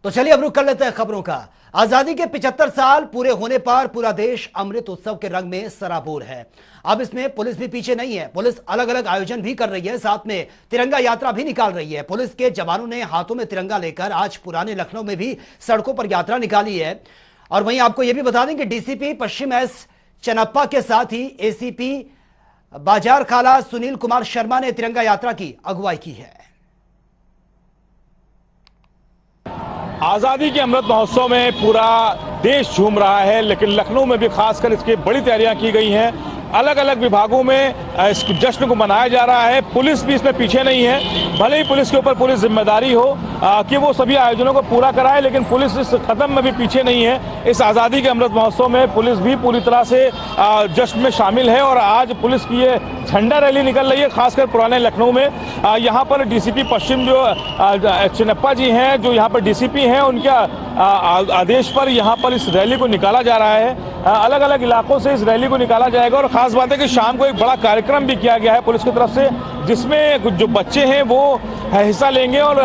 तो चलिए अब रुक कर लेते हैं खबरों का। आजादी के 75 साल पूरे होने पर पूरा देश अमृत उत्सव के रंग में सराबोर है। अब इसमें पुलिस भी पीछे नहीं है। पुलिस अलग अलग आयोजन भी कर रही है, साथ में तिरंगा यात्रा भी निकाल रही है। पुलिस के जवानों ने हाथों में तिरंगा लेकर आज पुराने लखनऊ में भी सड़कों पर यात्रा निकाली है। और वहीं आपको यह भी बता दें कि डीसीपी पश्चिम एस चन्नप्पा के साथ ही एसीपी बाजार खाला सुनील कुमार शर्मा ने तिरंगा यात्रा की अगुवाई की है। आज़ादी के अमृत महोत्सव में पूरा देश झूम रहा है, लेकिन लखनऊ में भी खासकर इसकी बड़ी तैयारियां की गई हैं। अलग अलग विभागों में इस जश्न को मनाया जा रहा है। पुलिस भी इसमें पीछे नहीं है। भले ही पुलिस के ऊपर पूरी जिम्मेदारी हो कि वो सभी आयोजनों को पूरा कराए, लेकिन पुलिस इस कदम में भी पीछे नहीं है। इस आज़ादी के अमृत महोत्सव में पुलिस भी पूरी तरह से जश्न में शामिल है और आज पुलिस की ये झंडा रैली निकल रही है, खासकर पुराने लखनऊ में। यहाँ पर डीसीपी पश्चिम जो चन्नप्पा जी हैं, जो यहाँ पर डीसीपी हैं, उनके आदेश पर यहाँ पर इस रैली को निकाला जा रहा है। अलग अलग इलाकों से इस रैली को निकाला जाएगा और खास बात है कि शाम को एक बड़ा कार्यक्रम भी किया गया है पुलिस की तरफ से, जिसमें जो बच्चे हैं वो हिस्सा लेंगे और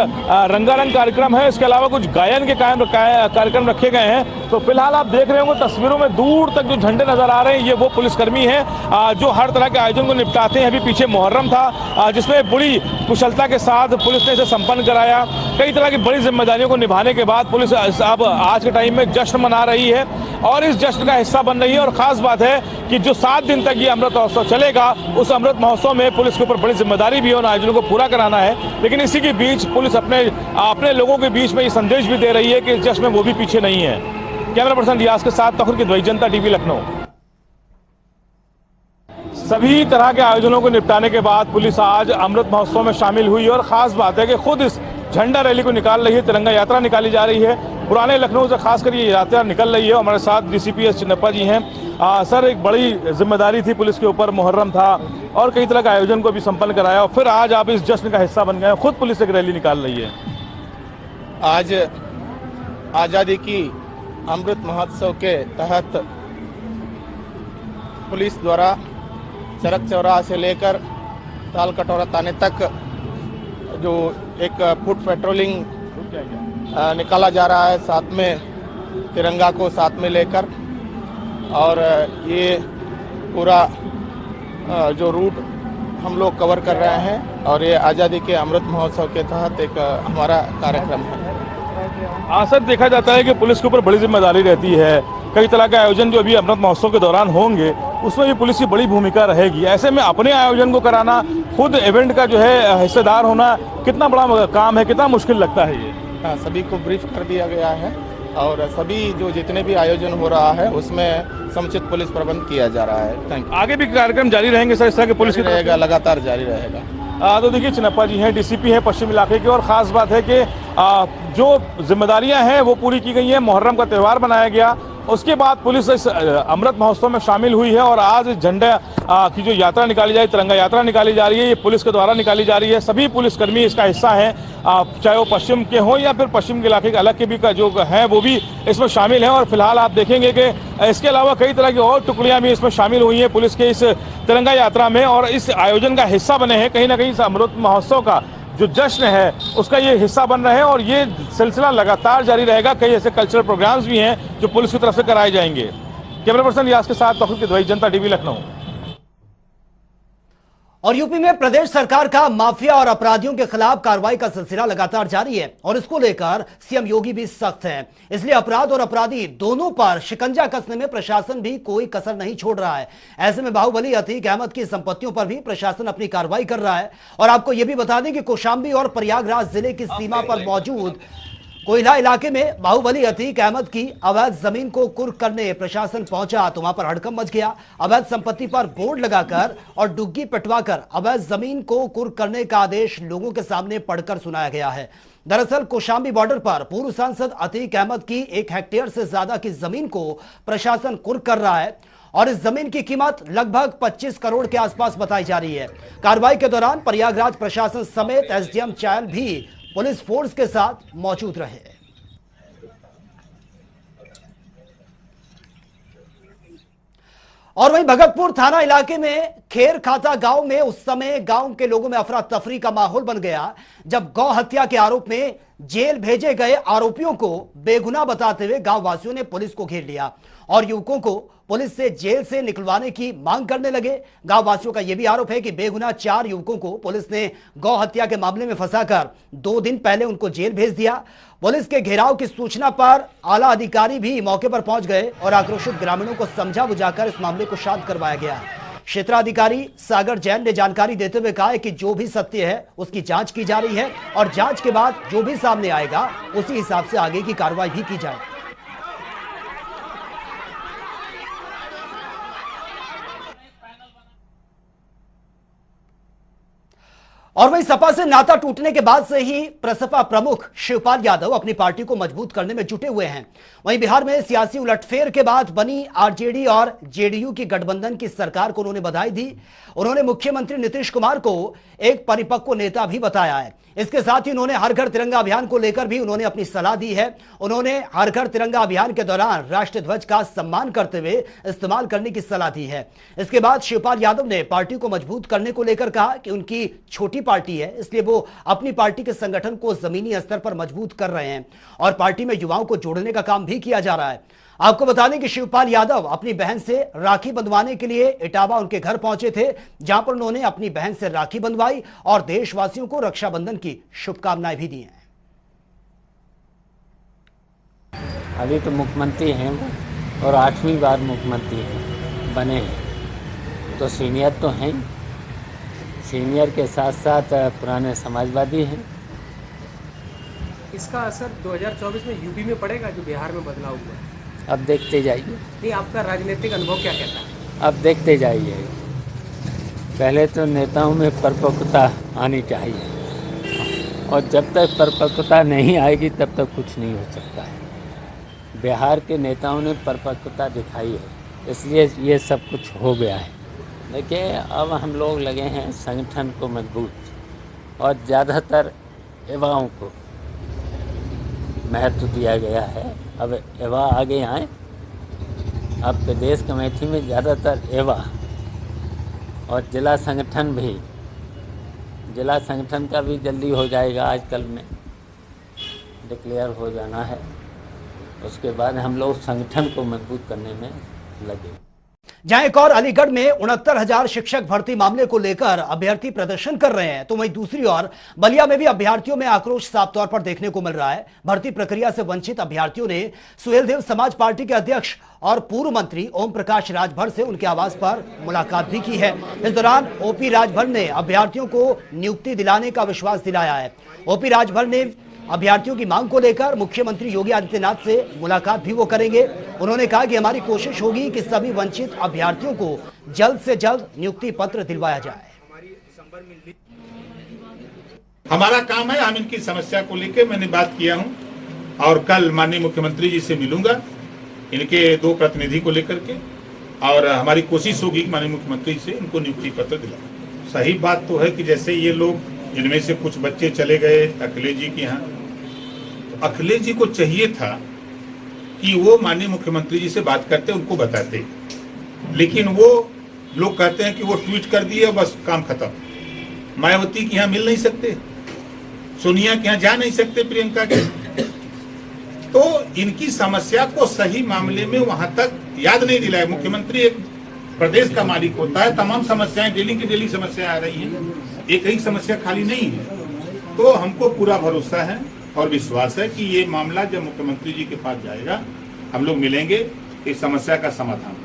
रंगारंग कार्यक्रम है। इसके अलावा कुछ गायन के कार्यक्रम रखे गए हैं। तो फिलहाल आप देख रहे होंगे तस्वीरों में दूर तक जो झंडे नजर आ रहे हैं, ये वो पुलिसकर्मी हैं जो हर तरह के आयोजन को निपटाते हैं। अभी पीछे मुहर्रम था, जिसमें बड़ी कुशलता के साथ पुलिस ने इसे संपन्न कराया। कई तरह की बड़ी जिम्मेदारियों को निभाने के बाद पुलिस अब आज के टाइम में जश्न मना रही है और इस जश्न का हिस्सा बन रही है। और खास बात है कि जो 7 दिन तक ये अमृत महोत्सव चलेगा, उस अमृत महोत्सव में पुलिस के ऊपर बड़ी जिम्मेदारी भी है उन आयोजनों को पूरा कराना है। लेकिन इसी के बीच पुलिस अपने लोगों के बीच में ये संदेश भी दे रही है कि इस जश्न में वो भी पीछे नहीं है। कैमरा पर्सन रियाज के साथ तखुर की जनता टीवी लखनऊ। सभी तरह के आयोजनों को निपटाने के बाद पुलिस आज अमृत महोत्सव में शामिल हुई और खास बात है कि खुद इस झंडा रैली को निकाल रही है, तिरंगा यात्रा निकाली जा रही है। पुराने लखनऊ से खासकर ये यात्रा निकल रही है। हमारे साथ डीसीपी एस चन्नप्पा जी हैं। सर, एक बड़ी जिम्मेदारी थी पुलिस के ऊपर, मुहर्रम था और कई तरह के आयोजन को भी संपन्न कराया और फिर आज आप इस जश्न का हिस्सा बन गए, खुद पुलिस एक रैली निकाल रही है। आज आज़ादी की अमृत महोत्सव के तहत पुलिस द्वारा सड़क चौराहा से लेकर ताल कटोरा थाने तक जो एक फुट पेट्रोलिंग निकाला जा रहा है, साथ में तिरंगा को साथ में लेकर। और ये पूरा जो रूट हम लोग कवर कर रहे हैं और ये आज़ादी के अमृत महोत्सव के तहत एक हमारा कार्यक्रम है। सर, देखा जाता है कि पुलिस के ऊपर बड़ी जिम्मेदारी रहती है। कई तरह के आयोजन जो अभी अमृत महोत्सव के दौरान होंगे, उसमें भी पुलिस की बड़ी भूमिका रहेगी। ऐसे में अपने आयोजन को कराना, खुद इवेंट का जो है हिस्सेदार होना, कितना बड़ा काम है, कितना मुश्किल लगता है ये? हाँ, सभी को ब्रीफ कर दिया गया है और सभी जो जितने भी आयोजन हो रहा है उसमें समुचित पुलिस प्रबंध किया जा रहा है। Thank you. आगे भी कार्यक्रम जारी रहेंगे सर, इस तरह के पुलिस की रहेगा, लगातार जारी रहेगा। तो देखिए, चन्नप्पा जी हैं, डीसीपी हैं पश्चिम इलाके के और ख़ास बात है कि जो जिम्मेदारियां हैं वो पूरी की गई हैं। मुहर्रम का त्यौहार मनाया गया, उसके बाद पुलिस इस अमृत महोत्सव में शामिल हुई है और आज झंडा की जो यात्रा निकाली जाए, तिरंगा यात्रा निकाली जा रही है, ये पुलिस के द्वारा निकाली जा रही है। सभी पुलिसकर्मी इसका हिस्सा हैं, चाहे वो पश्चिम के हों या फिर पश्चिम के इलाके के अलग के भी जो हैं वो भी इसमें शामिल हैं। और फिलहाल आप देखेंगे कि इसके अलावा कई तरह की और टुकड़ियां भी इसमें शामिल हुई हैं पुलिस के इस तिरंगा यात्रा में और इस आयोजन का हिस्सा बने हैं। कहीं ना कहीं इस अमृत महोत्सव का जो जश्न है उसका ये हिस्सा बन रहे हैं और ये सिलसिला लगातार जारी रहेगा। कई ऐसे कल्चरल प्रोग्राम्स भी हैं जो पुलिस की तरफ से कराए जाएंगे। कैमरा पर्सन रियाज के साथ तखुर की जनता टीवी लखनऊ। और यूपी में प्रदेश सरकार का माफिया और अपराधियों के खिलाफ कार्रवाई का सिलसिला लगातार जारी है और इसको लेकर सीएम योगी भी सख्त हैं। इसलिए अपराध और अपराधी दोनों पर शिकंजा कसने में प्रशासन भी कोई कसर नहीं छोड़ रहा है। ऐसे में बाहुबली अतीक अहमद की संपत्तियों पर भी प्रशासन अपनी कार्रवाई कर रहा है। और आपको यह भी बता दें कि कौशाम्बी और प्रयागराज जिले की सीमा पर मौजूद कोयला इलाके में बाहुबली अतीक अहमद की अवैध जमीन को कुर्क करने प्रशासन पहुंचा तो वहां पर हड़कंप मच गया। अवैध संपत्ति पर बोर्ड लगाकर और डुग्गी पिटवाकर अवैध जमीन को कुर्क करने का आदेश लोगों के सामने पढ़कर सुनाया गया है। दरअसल कौशाम्बी बॉर्डर पर पूर्व सांसद अतीक अहमद की 1 हेक्टेयर से ज्यादा की जमीन को प्रशासन कुर्क कर रहा है और इस जमीन की कीमत लगभग 25 करोड़ के आसपास बताई जा रही है। कार्रवाई के दौरान प्रयागराज प्रशासन समेत एसडीएम चायल भी पुलिस फोर्स के साथ मौजूद रहे। और वहीं भगतपुर थाना इलाके में खेर खाता गांव में उस समय गांव के लोगों में अफरा तफरी का माहौल बन गया जब गौ हत्या के आरोप में जेल भेजे गए आरोपियों को बेगुनाह बताते हुए गांव वासियों ने पुलिस को घेर लिया और युवकों को पुलिस से जेल से निकलवाने की मांग करने लगे। गांव वासियों का यह भी आरोप है कि बेगुनाह 4 युवकों को पुलिस ने गौ हत्या के मामले में फंसाकर 2 दिन पहले उनको जेल भेज दिया। पुलिस के घेराव की सूचना पर आला अधिकारी भी मौके पर पहुंच गए और आक्रोशित ग्रामीणों को समझा बुझाकर इस मामले को शांत करवाया गया। क्षेत्राधिकारी सागर जैन ने जानकारी देते हुए कहा है कि जो भी सत्य है उसकी जांच की जा रही है और जांच के बाद जो भी सामने आएगा उसी हिसाब से आगे की कार्रवाई भी की जाए। और वहीं सपा से नाता टूटने के बाद से ही प्रसपा प्रमुख शिवपाल यादव अपनी पार्टी को मजबूत करने में जुटे हुए हैं। वहीं बिहार में सियासी उलटफेर के बाद बनी आरजेडी और जेडीयू की गठबंधन की सरकार को उन्होंने बधाई दी। उन्होंने मुख्यमंत्री नीतीश कुमार को एक परिपक्व नेता भी बताया है। इसके साथ ही उन्होंने हर घर तिरंगा अभियान को लेकर भी उन्होंने अपनी सलाह दी है। उन्होंने हर घर तिरंगा अभियान के दौरान राष्ट्रीय ध्वज का सम्मान करते हुए इस्तेमाल करने की सलाह दी है। इसके बाद शिवपाल यादव ने पार्टी को मजबूत करने को लेकर कहा कि उनकी छोटी पार्टी है, इसलिए वो अपनी पार्टी के संगठन को जमीनी स्तर पर मजबूत कर रहे हैं और पार्टी में युवाओं को जोड़ने का काम भी किया जा रहा है। आपको बता दें कि शिवपाल यादव अपनी बहन से राखी बंधवाने के लिए इटावा उनके घर पहुंचे थे, जहां पर उन्होंने अपनी बहन से राखी बंधवाई और देशवासियों को रक्षाबंधन की शुभकामनाएं भी दी हैं। अभी तो मुख्यमंत्री हैं वो और 8वीं बार मुख्यमंत्री बने हैं, तो सीनियर तो हैं। सीनियर के साथ साथ पुराने समाजवादी हैं। इसका असर 2024 में यूपी में पड़ेगा जो बिहार में बदलाव हुआ? अब देखते जाइए। नहीं, आपका राजनीतिक अनुभव क्या कहता है? अब देखते जाइए। पहले तो नेताओं में परिपक्वता आनी चाहिए और जब तक परिपक्वता नहीं आएगी तब तक कुछ नहीं हो सकता है। बिहार के नेताओं ने परिपक्वता दिखाई है, इसलिए ये सब कुछ हो गया है। देखिए, अब हम लोग लगे हैं संगठन को मजबूत और ज़्यादातर युवाओं को महत्व दिया गया है। अब युवा आगे आए। अब प्रदेश कमेटी में ज़्यादातर युवा और जिला संगठन भी, जिला संगठन का भी जल्दी हो जाएगा, आजकल में डिक्लेयर हो जाना है। उसके बाद हम लोग संगठन को मजबूत करने में लगे। जहां एक और अलीगढ़ में 69,000 शिक्षक भर्ती मामले को लेकर अभ्यर्थी प्रदर्शन कर रहे हैं, तो वहीं दूसरी ओर बलिया में भी अभ्यर्थियों में आक्रोश साफ तौर पर देखने को मिल रहा है। भर्ती प्रक्रिया से वंचित अभ्यर्थियों ने सुहेलदेव समाज पार्टी के अध्यक्ष और पूर्व मंत्री ओम प्रकाश राजभर से उनके आवास पर मुलाकात भी की है। इस दौरान ओपी राजभर ने अभ्यर्थियों को नियुक्ति दिलाने का विश्वास दिलाया है। ओपी राजभर ने अभ्यर्थियों की मांग को लेकर मुख्यमंत्री योगी आदित्यनाथ से मुलाकात भी वो करेंगे। उन्होंने कहा कि हमारी कोशिश होगी कि सभी वंचित अभ्यर्थियों को जल्द से जल्द नियुक्ति पत्र दिलवाया जाए। हमारा काम है, हम इनकी समस्या को लेकर मैंने बात किया हूं और कल माननीय मुख्यमंत्री जी से मिलूंगा इनके 2 प्रतिनिधि को लेकर के, और हमारी कोशिश होगी कि माननीय मुख्यमंत्री से इनको नियुक्ति पत्र दिलाएं। सही बात तो है कि जैसे ये लोग, इनमें से कुछ बच्चे चले गए अखिलेश जी के यहाँ, तो अखिलेश जी को चाहिए था कि वो माननीय मुख्यमंत्री जी से बात करते, उनको बताते, लेकिन वो लोग कहते हैं कि वो ट्वीट कर दिए बस काम खत्म। मायावती के यहाँ मिल नहीं सकते, सोनिया के यहाँ जा नहीं सकते, प्रियंका के। तो इनकी समस्या को सही मामले में वहां तक याद नहीं दिलाया। मुख्यमंत्री एक प्रदेश का मालिक होता है, तमाम समस्याएं डेली की डेली समस्याएं आ रही हैं, एक ही समस्या खाली नहीं है। तो हमको पूरा भरोसा है और विश्वास है कि ये मामला जब मुख्यमंत्री जी के पास जाएगा, हम लोग मिलेंगे, इस समस्या का समाधान होगा।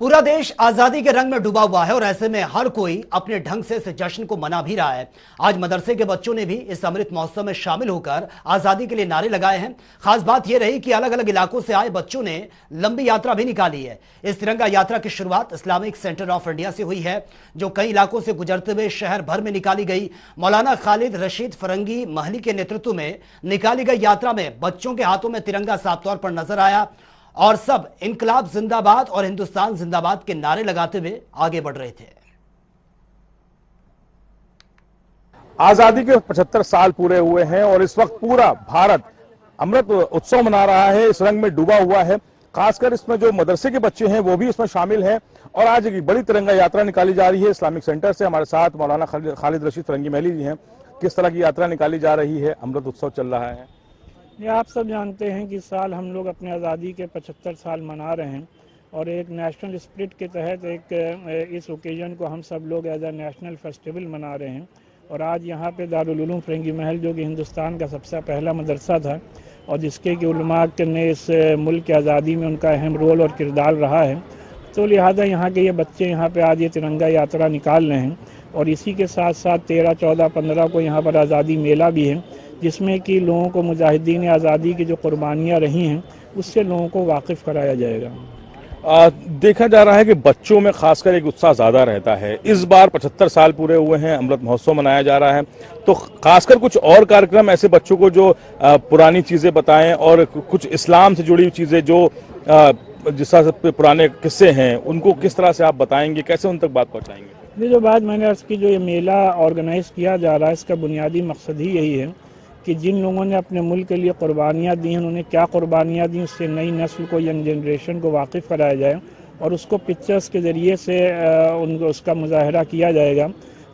पूरा देश आजादी के रंग में डूबा हुआ है और ऐसे में हर कोई अपने ढंग से इस जश्न को मना भी रहा है। आज मदरसे के बच्चों ने भी इस अमृत महोत्सव में शामिल होकर आजादी के लिए नारे लगाए हैं। खास बात यह रही कि अलग अलग इलाकों से आए बच्चों ने लंबी यात्रा भी निकाली है। इस तिरंगा यात्रा की शुरुआत इस्लामिक सेंटर ऑफ इंडिया से हुई है, जो कई इलाकों से गुजरते हुए शहर भर में निकाली गई। मौलाना खालिद रशीद फरंगी महली के नेतृत्व में निकाली गई यात्रा में बच्चों के हाथों में तिरंगा साफ तौर पर नजर आया और सब इनकलाब जिंदाबाद और हिंदुस्तान जिंदाबाद के नारे लगाते हुए आगे बढ़ रहे थे। आजादी के 75 साल पूरे हुए हैं और इस वक्त पूरा भारत अमृत उत्सव मना रहा है, इस रंग में डूबा हुआ है। खासकर इसमें जो मदरसे के बच्चे हैं वो भी इसमें शामिल हैं। और आज एक बड़ी तिरंगा यात्रा निकाली जा रही है इस्लामिक सेंटर से। हमारे साथ मौलाना खालिद रशीद फरंगी महली जी हैं। किस तरह की यात्रा निकाली जा रही है, अमृत उत्सव चल रहा है? ये आप सब जानते हैं कि इस साल हम लोग अपने आज़ादी के 75 साल मना रहे हैं और एक नेशनल स्पिरिट के तहत एक इस ओकेजन को हम सब लोग एज अ नेशनल फेस्टिवल मना रहे हैं। और आज यहाँ पे दारुल उलूम फरंगी महल, जो कि हिंदुस्तान का सबसे पहला मदरसा था और जिसके कि उलमा ने इस मुल्क की आज़ादी में उनका अहम रोल और किरदार रहा है, तो लिहाजा यहाँ के ये बच्चे यहाँ पे आज ये तिरंगा यात्रा निकाल रहे हैं। और इसी के साथ साथ 13, 14, 15 को यहाँ पर आज़ादी मेला भी है, जिसमें कि लोगों को मुजाहिदीन आज़ादी की जो कुर्बानियाँ रही हैं उससे लोगों को वाकिफ़ कराया जाएगा। देखा जा रहा है कि बच्चों में खासकर एक उत्साह ज़्यादा रहता है। इस बार 75 साल पूरे हुए हैं, अमृत महोत्सव मनाया जा रहा है, तो खासकर कुछ और कार्यक्रम ऐसे बच्चों को जो पुरानी चीज़ें बताएं और कुछ इस्लाम से जुड़ी हुई चीज़ें जो जिस तरह से पुराने किस्से हैं उनको किस तरह से आप बताएंगे, कैसे उन तक बात पहुँचाएंगे? ये जो बात मैंने अर्ज़ की, जो ये मेला ऑर्गेनाइज़ किया जा रहा है, इसका बुनियादी मकसद ही यही है कि जिन लोगों ने अपने मुल्क के लिए कुर्बानियाँ दी हैं, उन्होंने क्या कुर्बानियाँ दी, उससे नई नस्ल को, यंग जनरेशन को वाकिफ़ कराया जाए और उसको पिक्चर्स के ज़रिए से उनको उसका मुजाहरा किया जाएगा,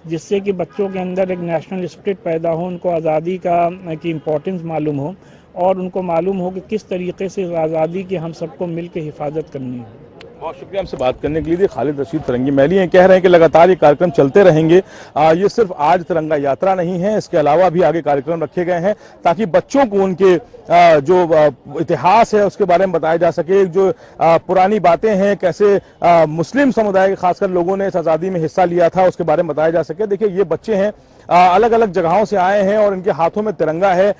जिससे कि बच्चों के अंदर एक नेशनल स्पिरिट पैदा हो, उनको आज़ादी की इम्पोर्टेंस मालूम हो और उनको मालूम हो कि किस तरीके से आज़ादी की हम सबको मिल के हिफाजत करनी है। बहुत शुक्रिया हमसे बात करने के लिए। खालिद रशीद फरंगी महली हैं, कह रहे हैं कि लगातार ये कार्यक्रम चलते रहेंगे। ये सिर्फ आज तिरंगा यात्रा नहीं है, इसके अलावा भी आगे कार्यक्रम रखे गए हैं ताकि बच्चों को उनके जो इतिहास है उसके बारे में बताया जा सके, जो पुरानी बातें हैं, कैसे मुस्लिम समुदाय के खासकर लोगों ने इस आज़ादी में हिस्सा लिया था, उसके बारे में बताया जा सके। देखिए, ये बच्चे हैं, अलग अलग जगहों से आए हैं और इनके हाथों में तिरंगा है।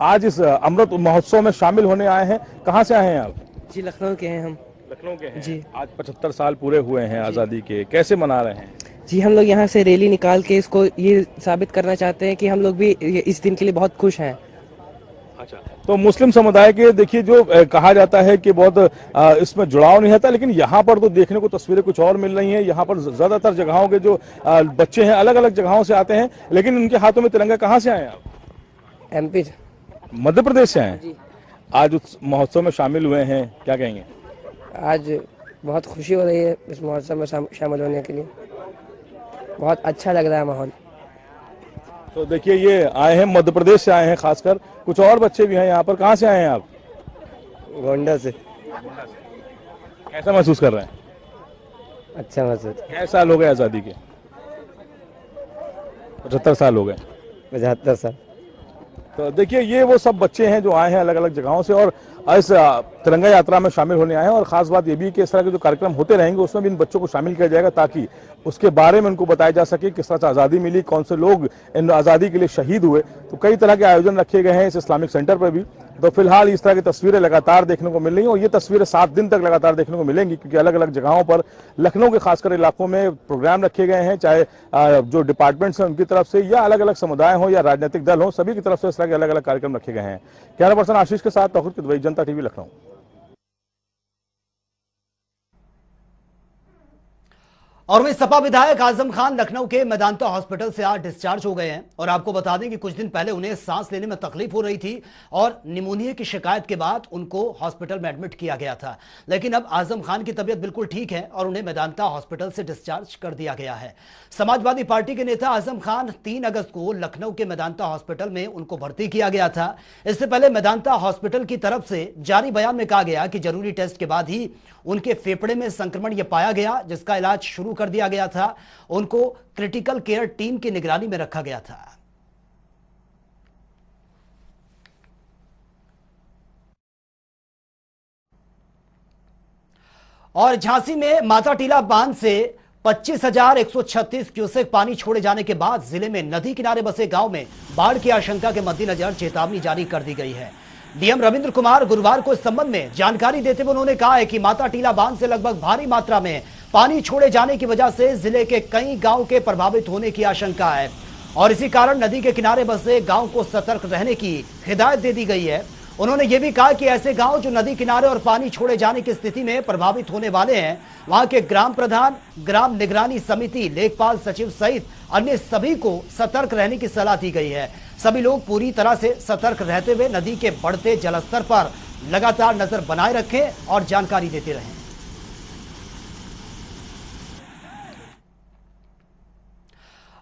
आज इस अमृत महोत्सव में शामिल होने आए हैं। कहाँ से आए हैं आप? जी, लखनऊ के हैं हम। लखनऊ के हैं जी। आज 75 साल पूरे हुए हैं आज़ादी के, कैसे मना रहे हैं? जी, हम लोग यहाँ से रैली निकाल के इसको ये साबित करना चाहते हैं कि हम लोग भी इस दिन के लिए बहुत खुश हैं। अच्छा, तो मुस्लिम समुदाय के देखिए जो कहा जाता है कि बहुत इसमें जुड़ाव नहीं रहता, लेकिन यहाँ पर तो देखने को तस्वीरें कुछ और मिल रही हैं। यहाँ पर ज्यादातर जगहों के जो बच्चे हैं अलग अलग जगहों से आते हैं, लेकिन उनके हाथों में तिरंगा। कहाँ से आए आप? MP, मध्य प्रदेश से आए। आज उस महोत्सव में शामिल हुए हैं, क्या कहेंगे? आज बहुत खुशी हो रही है इस महोत्सव में शामिल होने के लिए, बहुत अच्छा लग रहा है माहौल। तो देखिए, ये आए हैं मध्य प्रदेश से आए हैं, खासकर कुछ और बच्चे भी हैं यहाँ पर। कहाँ से आए हैं आप? गोंडा से। कैसा महसूस कर रहे हैं? अच्छा महसूस। कितने साल हो गए आज़ादी के? 75 साल हो गए। 75 साल। तो देखिए, ये वो सब बच्चे हैं जो आए हैं अलग अलग जगहों से और इस तिरंगा यात्रा में शामिल होने आए हैं। और खास बात ये भी कि इस तरह के जो कार्यक्रम होते रहेंगे उसमें भी इन बच्चों को शामिल किया जाएगा ताकि उसके बारे में उनको बताया जा सके किस तरह से आज़ादी मिली, कौन से लोग इन आज़ादी के लिए शहीद हुए। तो कई तरह के आयोजन रखे गए हैं इस इस्लामिक सेंटर पर भी। तो फिलहाल इस तरह की तस्वीरें लगातार देखने को मिल रही हैं और ये तस्वीरें 7 दिन तक लगातार देखने को मिलेंगी, क्योंकि अलग अलग जगहों पर लखनऊ के खासकर इलाकों में प्रोग्राम रखे गए हैं, चाहे जो डिपार्टमेंट्स हैं उनकी तरफ से या अलग अलग समुदाय हों या राजनीतिक दल हों, सभी की तरफ से इस तरह के अलग अलग कार्यक्रम रखे गए हैं। कैमरा पर्सन आशीष के साथ तौहीद किदवई, जनता TV, लखनऊ। और वहीं सपा विधायक आजम खान लखनऊ के मेदांता हॉस्पिटल से आज डिस्चार्ज हो गए हैं। और आपको बता दें कि कुछ दिन पहले उन्हें सांस लेने में तकलीफ हो रही थी और निमोनिया की शिकायत के बाद उनको हॉस्पिटल में एडमिट किया गया था, लेकिन अब आजम खान की तबीयत बिल्कुल ठीक है और उन्हें मेदांता हॉस्पिटल से डिस्चार्ज कर दिया गया है। समाजवादी पार्टी के नेता आजम खान 3 अगस्त को लखनऊ के मेदांता हॉस्पिटल में उनको भर्ती किया गया था। इससे पहले मेदांता हॉस्पिटल की तरफ से जारी बयान में कहा गया कि जरूरी टेस्ट के बाद ही उनके फेफड़े में संक्रमण यह पाया गया, जिसका इलाज शुरू कर दिया गया था। उनको क्रिटिकल केयर टीम की निगरानी में रखा गया था। और झांसी में माता टीला बांध से 25,136 क्यूसेक पानी छोड़े जाने के बाद जिले में नदी किनारे बसे गांव में बाढ़ की आशंका के मद्देनजर चेतावनी जारी कर दी गई है। डीएम रविंद्र कुमार गुरुवार को इस संबंध में जानकारी देते हुए उन्होंने कहा है कि माता टीला बांध से लगभग भारी मात्रा में पानी छोड़े जाने की वजह से जिले के कई गांव के प्रभावित होने की आशंका है और इसी कारण नदी के किनारे बसे गांव को सतर्क रहने की हिदायत दे दी गई है। उन्होंने यह भी कहा कि ऐसे गांव जो नदी किनारे और पानी छोड़े जाने की स्थिति में प्रभावित होने वाले हैं, वहां के ग्राम प्रधान, ग्राम निगरानी समिति, लेखपाल सचिव सहित अन्य सभी को सतर्क रहने की सलाह दी गई है। सभी लोग पूरी तरह से सतर्क रहते हुए नदी के बढ़ते जलस्तर पर लगातार नजर बनाए रखें और जानकारी देते रहें।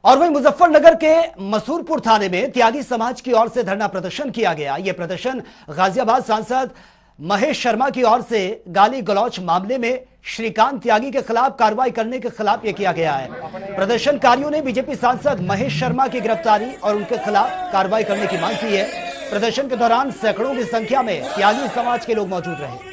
और वहीं मुजफ्फरनगर के मसूरपुर थाने में त्यागी समाज की ओर से धरना प्रदर्शन किया गया। यह प्रदर्शन गाजियाबाद सांसद महेश शर्मा की ओर से गाली गलौच मामले में श्रीकांत त्यागी के खिलाफ कार्रवाई करने के खिलाफ यह किया गया है। प्रदर्शनकारियों ने बीजेपी सांसद महेश शर्मा की गिरफ्तारी और उनके खिलाफ कार्रवाई करने की मांग की है। प्रदर्शन के दौरान सैकड़ों की संख्या में त्यागी समाज के लोग मौजूद रहे।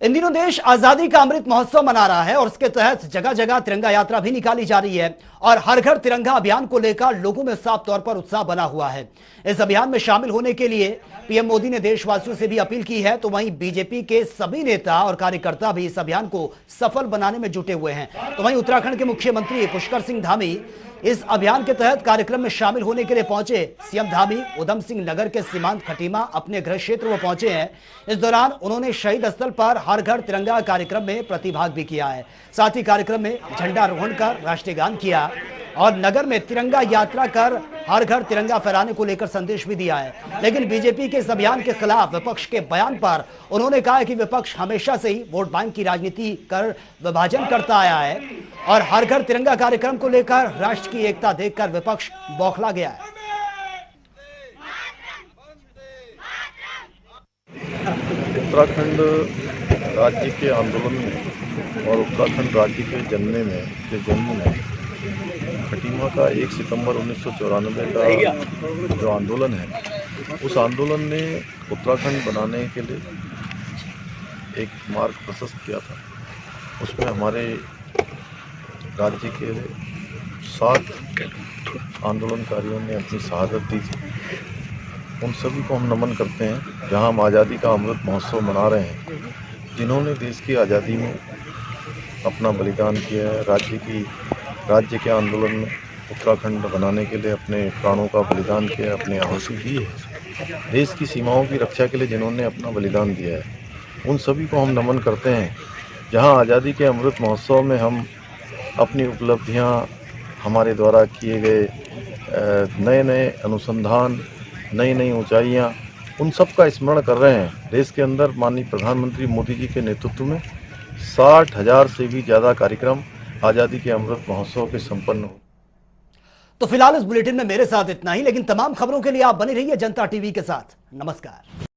इन दिनों देश आजादी का अमृत महोत्सव मना रहा है और उसके तहत जगह जगह तिरंगा यात्रा भी निकाली जा रही है और हर घर तिरंगा अभियान को लेकर लोगों में साफ तौर पर उत्साह बना हुआ है। इस अभियान में शामिल होने के लिए पीएम मोदी ने देशवासियों से भी अपील की है। तो वहीं बीजेपी के सभी नेता और कार्यकर्ता भी इस अभियान को सफल बनाने में जुटे हुए हैं। तो वहीं उत्तराखंड के मुख्यमंत्री पुष्कर सिंह धामी इस अभियान के तहत कार्यक्रम में शामिल होने के लिए पहुंचे। सीएम धामी उधम सिंह नगर के सीमांत खटीमा अपने गृह क्षेत्र में पहुंचे हैं। इस दौरान उन्होंने शहीद स्थल पर हर घर तिरंगा कार्यक्रम में प्रतिभाग भी किया है। साथ ही कार्यक्रम में झंडारोहण कर राष्ट्रीय गान किया और नगर में तिरंगा यात्रा कर हर घर तिरंगा फहराने को लेकर संदेश भी दिया है। लेकिन बीजेपी के इस अभियान के खिलाफ विपक्ष के बयान पर उन्होंने कहा कि विपक्ष हमेशा से ही वोट बैंक की राजनीति कर विभाजन करता आया है और हर घर तिरंगा कार्यक्रम को लेकर राष्ट्र की एकता देखकर विपक्ष बौखला गया है। उत्तराखंड राज्य के आंदोलन में और उत्तराखंड राज्य के जन्म में खटीमा का 1 सितंबर 1994 का जो आंदोलन है, उस आंदोलन ने उत्तराखंड बनाने के लिए एक मार्ग प्रशस्त किया था। उसमें हमारे राज्य के 7 आंदोलनकारियों ने अपनी शहादत दी थी। उन सभी को हम नमन करते हैं। जहां हम आज़ादी का अमृत महोत्सव मना रहे हैं, जिन्होंने देश की आज़ादी में अपना बलिदान किया है, राज्य के आंदोलन में उत्तराखंड बनाने के लिए अपने प्राणों का बलिदान किया, अपनी आहुति दी है, देश की सीमाओं की रक्षा के लिए जिन्होंने अपना बलिदान दिया है, उन सभी को हम नमन करते हैं। जहां आज़ादी के अमृत महोत्सव में हम अपनी उपलब्धियां, हमारे द्वारा किए गए नए नए अनुसंधान, नई नई ऊंचाइयां, उन सब का स्मरण कर रहे हैं। देश के अंदर माननीय प्रधानमंत्री मोदी जी के नेतृत्व में 60,000 से भी ज़्यादा कार्यक्रम आज़ादी के अमृत महोत्सव के संपन्न हो। तो फिलहाल इस बुलेटिन में मेरे साथ इतना ही, लेकिन तमाम खबरों के लिए आप बने रहिए जनता टीवी के साथ। नमस्कार।